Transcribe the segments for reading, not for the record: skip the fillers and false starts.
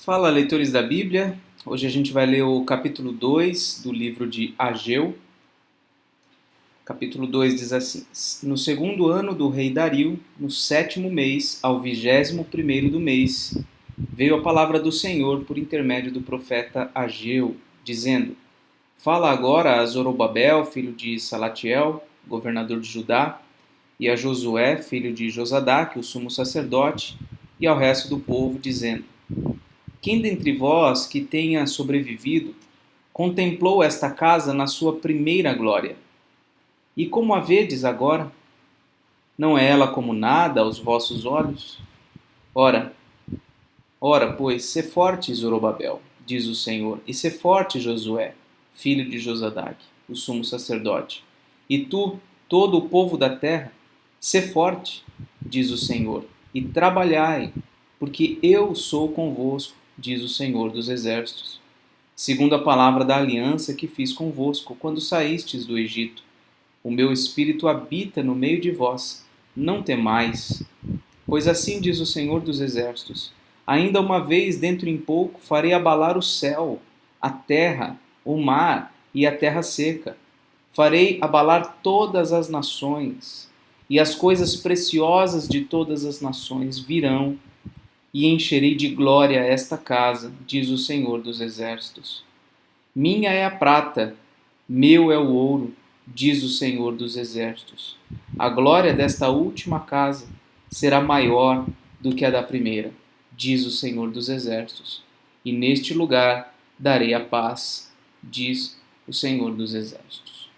Fala, leitores da Bíblia. Hoje a gente vai ler o capítulo 2 do livro de Ageu. Capítulo 2 diz assim: No segundo ano do rei Dario, no sétimo mês, ao 21º do mês, veio a palavra do Senhor por intermédio do profeta Ageu, dizendo: Fala agora a Zorobabel, filho de Salatiel, governador de Judá, e a Josué, filho de Josadaque, o sumo sacerdote, e ao resto do povo, dizendo: Quem dentre vós que tenha sobrevivido contemplou esta casa na sua primeira glória? E como a vedes agora? Não é ela como nada aos vossos olhos? Ora, pois, sê forte, Zorobabel, diz o Senhor, e sê forte, Josué, filho de Josadaque, o sumo sacerdote. E tu, todo o povo da terra, sê forte, diz o Senhor, e trabalhai, porque eu sou convosco, diz o Senhor dos exércitos, segundo a palavra da aliança que fiz convosco quando saístes do Egito. O meu espírito habita no meio de vós. Não temais, pois assim diz o Senhor dos exércitos: ainda uma vez, dentro em pouco, farei abalar o céu, a terra, o mar e a terra seca. Farei abalar todas as nações, e as coisas preciosas de todas as nações virão, e encherei de glória esta casa, diz o Senhor dos exércitos. Minha é a prata, meu é o ouro, diz o Senhor dos exércitos. A glória desta última casa será maior do que a da primeira, diz o Senhor dos exércitos. E neste lugar darei a paz, diz o Senhor dos exércitos.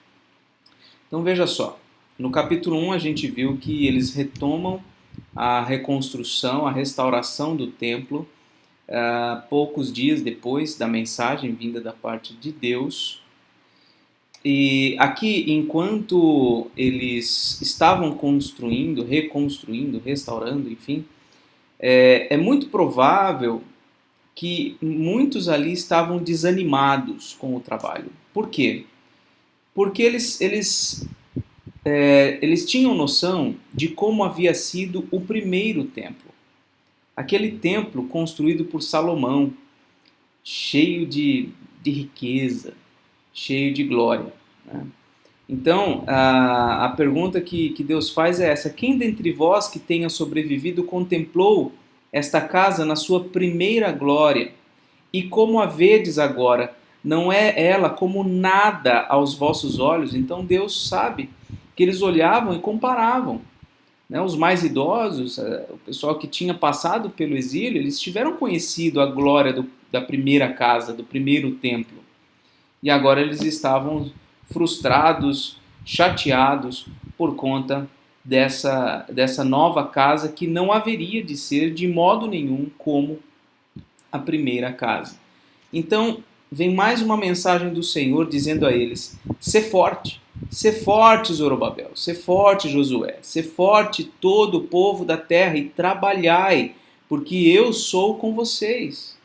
Então veja só, no capítulo 1 a gente viu que eles retomam a reconstrução, a restauração do templo, poucos dias depois da mensagem vinda da parte de Deus. E aqui, enquanto eles estavam construindo, reconstruindo, restaurando, enfim, é muito provável que muitos ali estavam desanimados com o trabalho. Por quê? Porque eles tinham noção de como havia sido o primeiro templo. Aquele templo construído por Salomão, cheio de riqueza, cheio de glória, né? Então, a pergunta que Deus faz é essa: quem dentre vós que tenha sobrevivido contemplou esta casa na sua primeira glória? E como a vedes agora? Não é ela como nada aos vossos olhos? Então Deus sabe que eles olhavam e comparavam, né? Os mais idosos, o pessoal que tinha passado pelo exílio, eles tiveram conhecido a glória da primeira casa, do primeiro templo. E agora eles estavam frustrados, chateados por conta dessa nova casa que não haveria de ser de modo nenhum como a primeira casa. Então, vem mais uma mensagem do Senhor dizendo a eles: sê forte, Zorobabel, sê forte, Josué, sê forte todo o povo da terra e trabalhai, porque eu sou com vocês.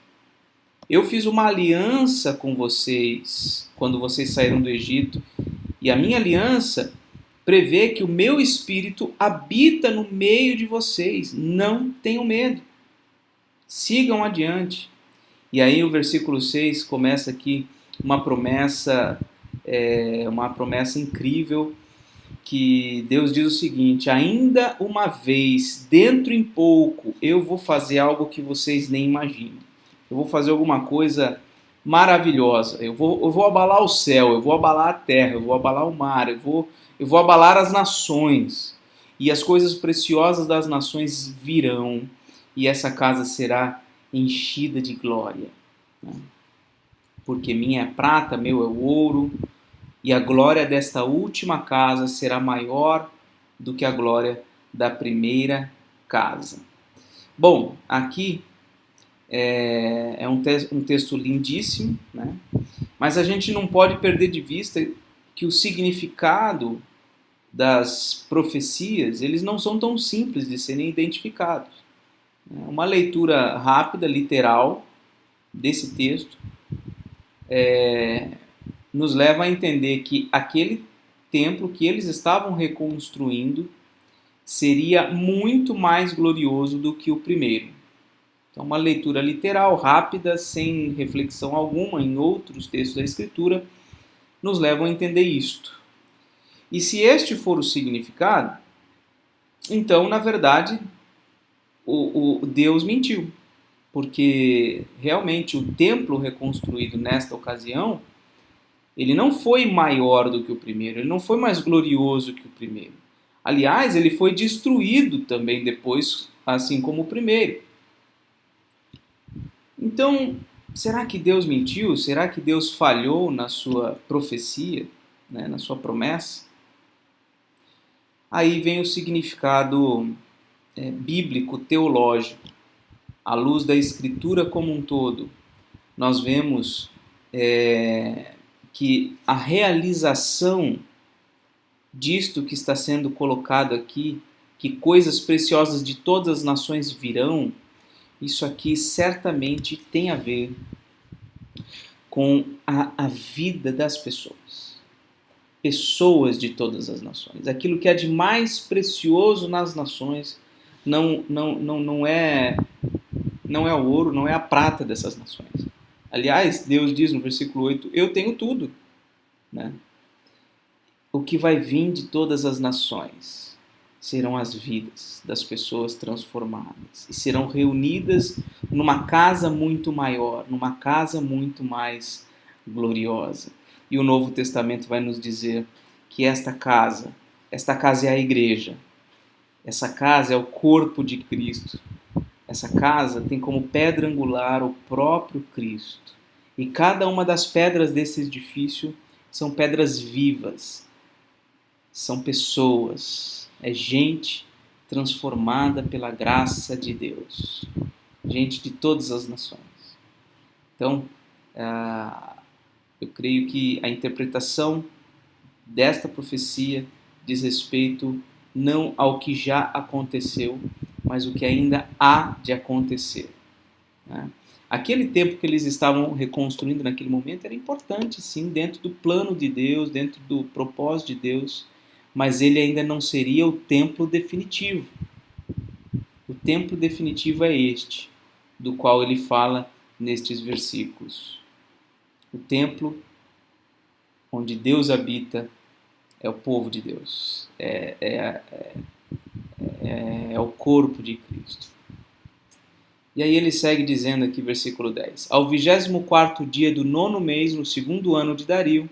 Eu fiz uma aliança com vocês quando vocês saíram do Egito, e a minha aliança prevê que o meu espírito habita no meio de vocês. Não tenham medo. Sigam adiante. E aí o versículo 6 começa aqui uma promessa incrível, que Deus diz o seguinte: ainda uma vez, dentro em pouco, eu vou fazer algo que vocês nem imaginam. Eu vou fazer alguma coisa maravilhosa. Eu vou abalar o céu, eu vou abalar a terra, eu vou abalar o mar, eu vou abalar as nações. E as coisas preciosas das nações virão, e essa casa será enchida de glória, né? Porque minha é a prata, meu é o ouro, e a glória desta última casa será maior do que a glória da primeira casa. Bom, aqui é um texto lindíssimo, né? Mas a gente não pode perder de vista que o significado das profecias, eles não são tão simples de serem identificados. Uma leitura rápida, literal, desse texto nos leva a entender que aquele templo que eles estavam reconstruindo seria muito mais glorioso do que o primeiro. Então, uma leitura literal, rápida, sem reflexão alguma em outros textos da Escritura, nos levam a entender isto. E se este for o significado, então, na verdade, o Deus mentiu, porque realmente o templo reconstruído nesta ocasião, ele não foi maior do que o primeiro, ele não foi mais glorioso que o primeiro. Aliás, ele foi destruído também depois, assim como o primeiro. Então, será que Deus mentiu? Será que Deus falhou na sua profecia, né, na sua promessa? Aí vem o significado bíblico, teológico, à luz da Escritura como um todo. Nós vemos que a realização disto que está sendo colocado aqui, que coisas preciosas de todas as nações virão, isso aqui certamente tem a ver com a vida das pessoas. Pessoas de todas as nações. Aquilo que é de mais precioso nas nações não é o ouro, não é a prata dessas nações. Aliás, Deus diz no versículo 8, eu tenho tudo. Né? O que vai vir de todas as nações serão as vidas das pessoas transformadas e serão reunidas numa casa muito maior, numa casa muito mais gloriosa. E o Novo Testamento vai nos dizer que esta casa é a igreja. Essa casa é o corpo de Cristo. Essa casa tem como pedra angular o próprio Cristo. E cada uma das pedras desse edifício são pedras vivas. São pessoas. É gente transformada pela graça de Deus. Gente de todas as nações. Então, eu creio que a interpretação desta profecia diz respeito não ao que já aconteceu, mas o que ainda há de acontecer. Né? Aquele tempo que eles estavam reconstruindo naquele momento era importante, sim, dentro do plano de Deus, dentro do propósito de Deus, mas ele ainda não seria o templo definitivo. O templo definitivo é este, do qual ele fala nestes versículos. O templo onde Deus habita é o povo de Deus, é o corpo de Cristo. E aí ele segue dizendo aqui, versículo 10. Ao 24º dia do 9º mês, no 2º ano de Dario,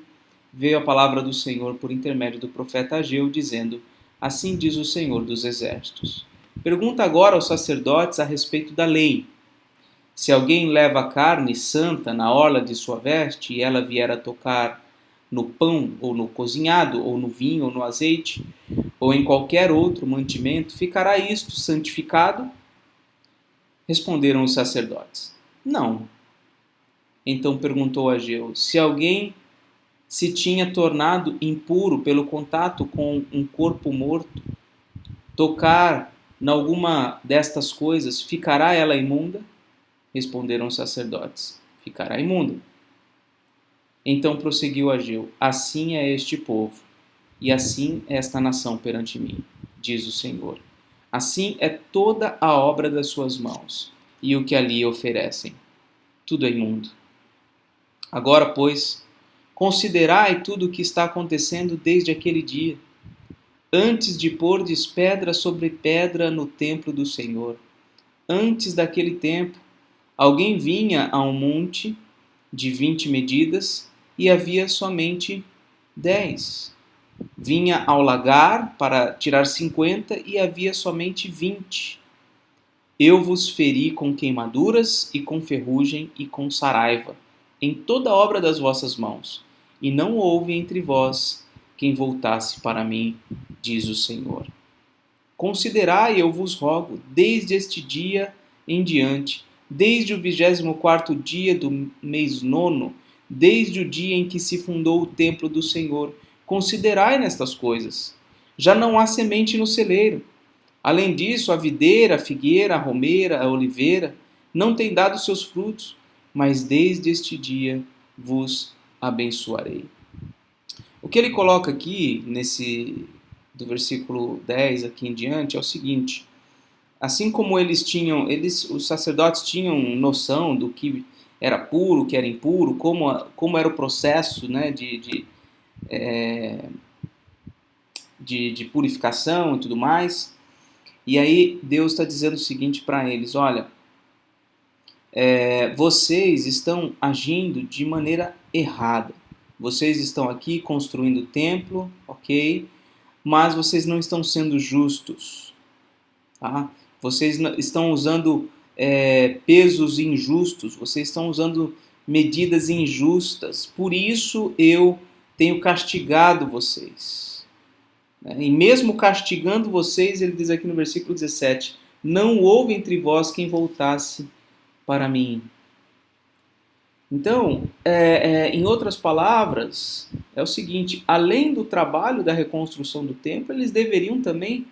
veio a palavra do Senhor por intermédio do profeta Ageu, dizendo, assim diz o Senhor dos Exércitos. Pergunta agora aos sacerdotes a respeito da lei. Se alguém leva carne santa na orla de sua veste e ela vier a tocar no pão, ou no cozinhado, ou no vinho, ou no azeite, ou em qualquer outro mantimento, ficará isto santificado? Responderam os sacerdotes, não. Então perguntou Ageu, se alguém se tinha tornado impuro pelo contato com um corpo morto, tocar em alguma destas coisas, ficará ela imunda? Responderam os sacerdotes, ficará imunda. Então prosseguiu Ageu, assim é este povo, e assim é esta nação perante mim, diz o Senhor. Assim é toda a obra das suas mãos, e o que ali oferecem. Tudo é imundo. Agora, pois, considerai tudo o que está acontecendo desde aquele dia, antes de pordes pedra sobre pedra no templo do Senhor. Antes daquele tempo, alguém vinha a um monte de 20 medidas, e havia somente 10. Vinha ao lagar para tirar 50 e havia somente 20. Eu vos feri com queimaduras e com ferrugem e com saraiva, em toda a obra das vossas mãos, e não houve entre vós quem voltasse para mim, diz o Senhor. Considerai, eu vos rogo, desde este dia em diante, desde o 24º dia do mês 9º, desde o dia em que se fundou o templo do Senhor, considerai nestas coisas. Já não há semente no celeiro. Além disso, a videira, a figueira, a romeira, a oliveira não têm dado seus frutos, mas desde este dia vos abençoarei. O que ele coloca aqui, do versículo 10 aqui em diante, é o seguinte. Assim como os sacerdotes tinham noção do que era puro, o que era impuro, como era o processo, né, de purificação e tudo mais. E aí Deus está dizendo o seguinte para eles: olha, vocês estão agindo de maneira errada. Vocês estão aqui construindo o templo, ok? Mas vocês não estão sendo justos. Tá? Vocês estão usando pesos injustos, vocês estão usando medidas injustas. Por isso eu tenho castigado vocês. E mesmo castigando vocês, ele diz aqui no versículo 17: não houve entre vós quem voltasse para mim. Então, em outras palavras, é o seguinte: além do trabalho da reconstrução do templo, eles deveriam também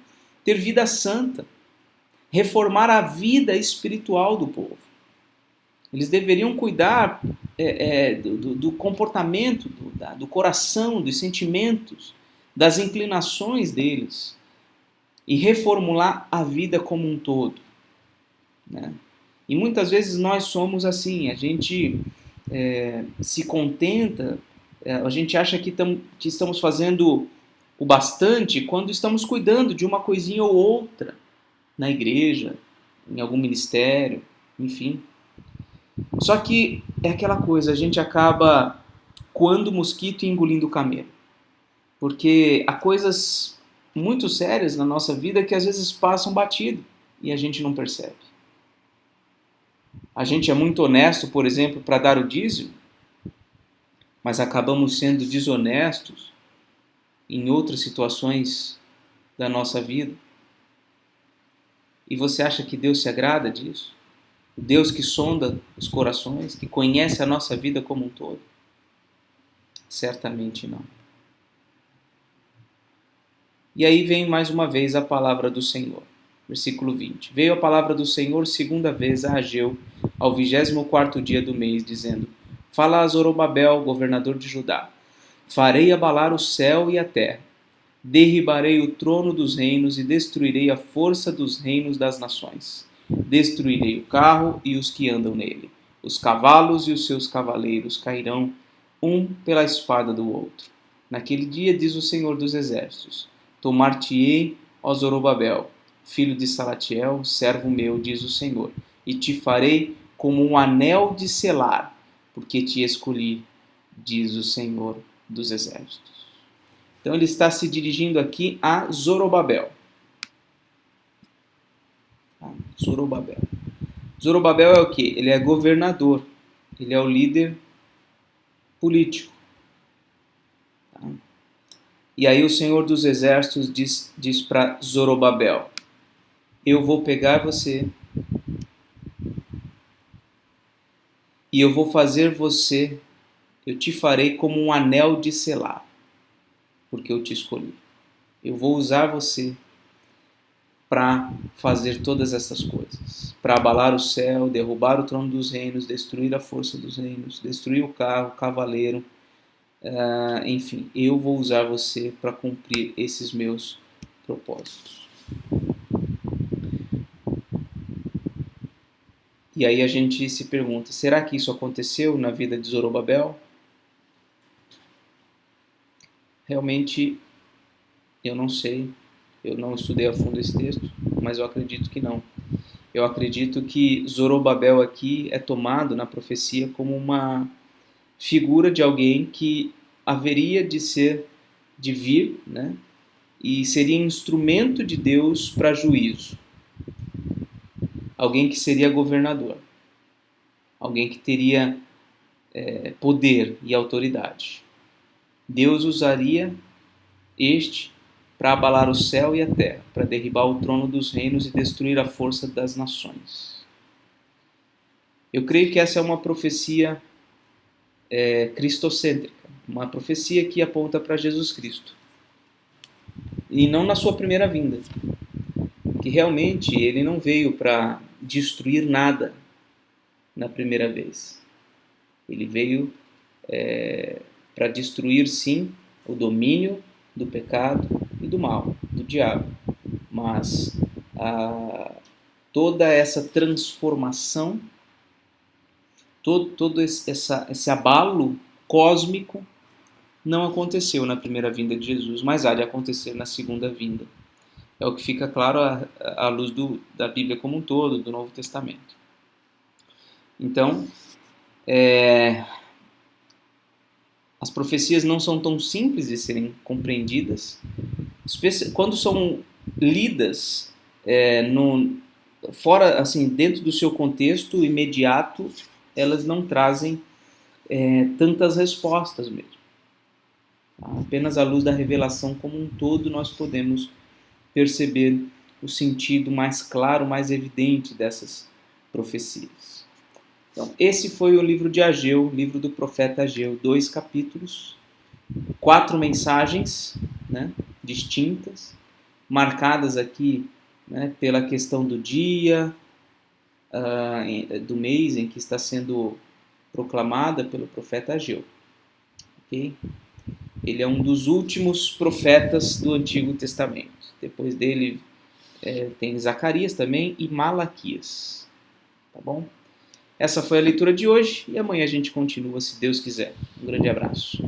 ter vida santa, reformar a vida espiritual do povo. Eles deveriam cuidar do comportamento, do coração, dos sentimentos, das inclinações deles e reformular a vida como um todo, né? E muitas vezes nós somos assim, a gente se contenta, a gente acha que estamos fazendo o bastante quando estamos cuidando de uma coisinha ou outra na igreja, em algum ministério, enfim. Só que é aquela coisa, a gente acaba coando o mosquito e engolindo o camelo. Porque há coisas muito sérias na nossa vida que às vezes passam batido e a gente não percebe. A gente é muito honesto, por exemplo, para dar o dízimo, mas acabamos sendo desonestos em outras situações da nossa vida. E você acha que Deus se agrada disso? O Deus que sonda os corações, que conhece a nossa vida como um todo? Certamente não. E aí vem mais uma vez a palavra do Senhor. Versículo 20. Veio a palavra do Senhor segunda vez a Ageu, ao 24º dia do mês, dizendo: Fala a Zorobabel, governador de Judá: Farei abalar o céu e a terra. Derribarei o trono dos reinos e destruirei a força dos reinos das nações. Destruirei o carro e os que andam nele. Os cavalos e os seus cavaleiros cairão, um pela espada do outro. Naquele dia, diz o Senhor dos Exércitos: Tomar-te-ei, ó Zorobabel, filho de Salatiel, servo meu, diz o Senhor, e te farei como um anel de selar, porque te escolhi, diz o Senhor dos Exércitos. Então ele está se dirigindo aqui a Zorobabel. Zorobabel. Zorobabel é o quê? Ele é governador, ele é o líder político. E aí o Senhor dos Exércitos diz para Zorobabel: eu vou pegar você e eu vou fazer você, eu te farei como um anel de selar, porque eu te escolhi. Eu vou usar você para fazer todas essas coisas, para abalar o céu, derrubar o trono dos reinos, destruir a força dos reinos, destruir o carro, o cavaleiro, enfim, eu vou usar você para cumprir esses meus propósitos. E aí a gente se pergunta, será que isso aconteceu na vida de Zorobabel? Realmente eu não sei, eu não estudei a fundo esse texto, mas eu acredito que não. Eu acredito que Zorobabel aqui é tomado na profecia como uma figura de alguém que haveria de vir, né? E seria instrumento de Deus para juízo. Alguém que seria governador. Alguém que teria poder e autoridade. Deus usaria este para abalar o céu e a terra, para derribar o trono dos reinos e destruir a força das nações. Eu creio que essa é uma profecia cristocêntrica, uma profecia que aponta para Jesus Cristo. E não na sua primeira vinda, que realmente ele não veio para destruir nada na primeira vez. Ele veio para destruir, sim, o domínio do pecado e do mal, do diabo. Mas toda essa transformação, todo esse abalo cósmico não aconteceu na primeira vinda de Jesus, mas há de acontecer na segunda vinda. É o que fica claro à luz da Bíblia como um todo, do Novo Testamento. Então, as profecias não são tão simples de serem compreendidas, quando são lidas fora, assim, dentro do seu contexto imediato, elas não trazem tantas respostas mesmo. Apenas à luz da revelação como um todo nós podemos perceber o sentido mais claro, mais evidente dessas profecias. Então, esse foi o livro de Ageu, livro do profeta Ageu, 2 capítulos, 4 mensagens, né, distintas, marcadas aqui, né, pela questão do dia, do mês em que está sendo proclamada pelo profeta Ageu. Okay? Ele é um dos últimos profetas do Antigo Testamento. Depois dele tem Zacarias também e Malaquias. Tá bom? Essa foi a leitura de hoje e amanhã a gente continua, se Deus quiser. Um grande abraço.